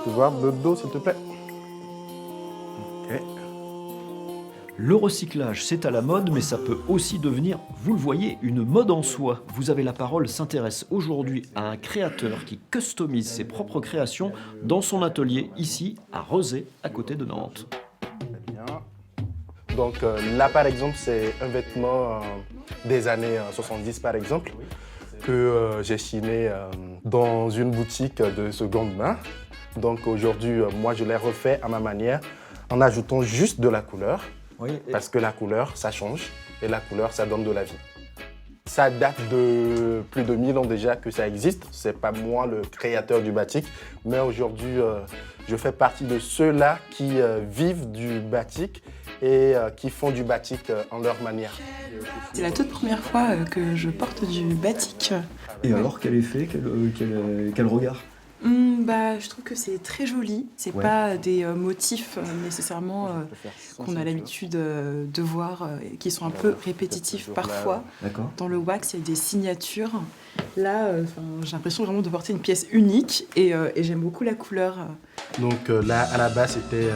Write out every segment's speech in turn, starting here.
peux voir le dos, s'il te plaît. Ok. Le recyclage, c'est à la mode, mais ça peut aussi devenir, vous le voyez, une mode en soi. Vous avez la parole s'intéresse aujourd'hui à un créateur qui customise ses propres créations dans son atelier, ici, à Rezé, à côté de Nantes. Très bien. Donc là, par exemple, c'est un vêtement des années 70, par exemple, que j'ai chiné dans une boutique de seconde main. Donc aujourd'hui, moi, je l'ai refait à ma manière, en ajoutant juste de la couleur. Oui, Parce que la couleur, ça change, et la couleur, ça donne de la vie. Ça date de plus de 1000 ans déjà que ça existe. C'est pas moi le créateur du batik, mais aujourd'hui, je fais partie de ceux-là qui vivent du batik et qui font du batik en leur manière. C'est la toute première fois que je porte du batik. Et alors, quel effet, quel regard? Je trouve que c'est très joli. C'est pas des motifs nécessairement qu'on a l'habitude de voir, qui sont un peu répétitifs parfois. D'accord. Dans le wax, il y a des signatures. Là, j'ai l'impression vraiment de porter une pièce unique et j'aime beaucoup la couleur. Donc là, à la base, c'était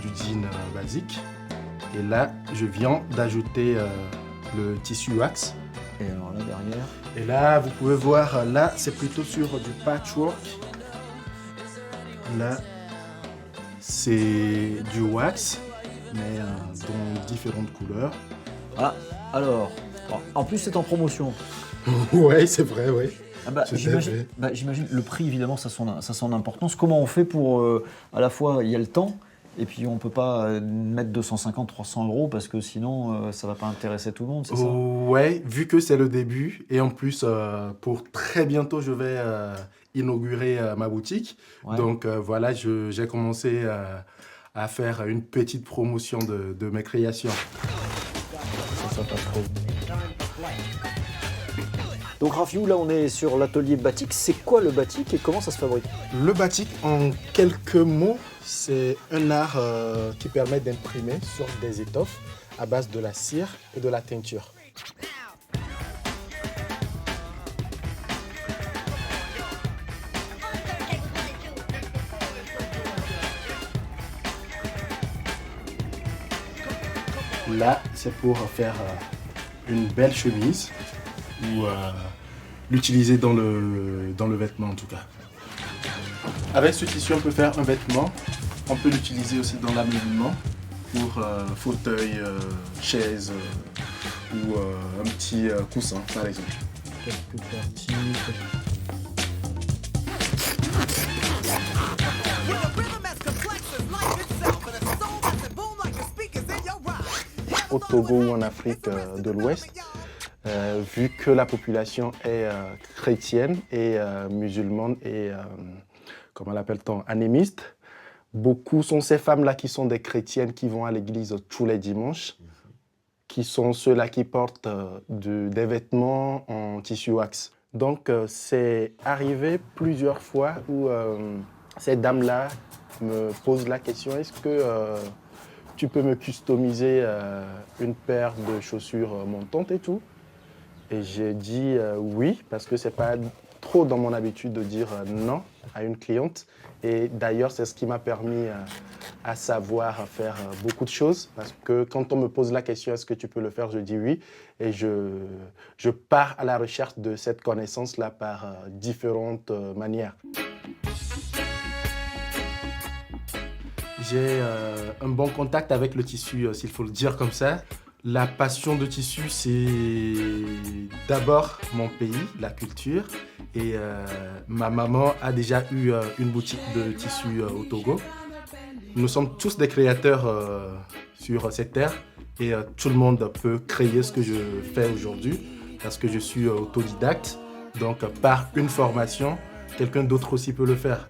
du jean basique. Et là, je viens d'ajouter le tissu wax. Et alors là, derrière? Et là, vous pouvez voir, là, c'est plutôt sur du patchwork. Là, c'est du wax, mais dans différentes couleurs. Ah, alors, en plus c'est en promotion. Ouais, c'est vrai, oui. Ah j'imagine, le prix, évidemment, ça a son importance. Comment on fait pour, à la fois, il y a le temps, et puis on ne peut pas mettre 250, 300 euros, parce que sinon, ça ne va pas intéresser tout le monde, c'est ça? Ouais, vu que c'est le début, et en plus, pour très bientôt, je vais inaugurer ma boutique. Ouais. Donc voilà, j'ai commencé à faire une petite promotion de mes créations. Ça pas trop. Donc Rafiou, là on est sur l'atelier batik. C'est quoi le batik et comment ça se fabrique? Le batik, en quelques mots, c'est un art qui permet d'imprimer sur des étoffes à base de la cire et de la teinture. Là, c'est pour faire une belle chemise ou l'utiliser dans le vêtement en tout cas. Avec ce tissu, on peut faire un vêtement. On peut l'utiliser aussi dans l'ameublement pour fauteuil, chaise ou un petit coussin par exemple. Quelques parties. Au Togo ou en Afrique de l'Ouest, vu que la population est chrétienne et musulmane et, comment l'appelle-t-on, animiste, beaucoup sont ces femmes-là qui sont des chrétiennes qui vont à l'église tous les dimanches, qui sont ceux-là qui portent des vêtements en tissu wax. Donc c'est arrivé plusieurs fois où ces dames-là me posent la question, est-ce que tu peux me customiser une paire de chaussures montantes et tout? Et j'ai dit oui, parce que c'est pas trop dans mon habitude de dire non à une cliente. Et d'ailleurs, c'est ce qui m'a permis à savoir faire beaucoup de choses. Parce que quand on me pose la question, est-ce que tu peux le faire? Je dis oui. Et je pars à la recherche de cette connaissance-là par différentes manières. J'ai un bon contact avec le tissu, s'il faut le dire comme ça. La passion de tissu, c'est d'abord mon pays, la culture. Et ma maman a déjà eu une boutique de tissu au Togo. Nous sommes tous des créateurs sur cette terre et tout le monde peut créer ce que je fais aujourd'hui parce que je suis autodidacte. Donc par une formation, quelqu'un d'autre aussi peut le faire.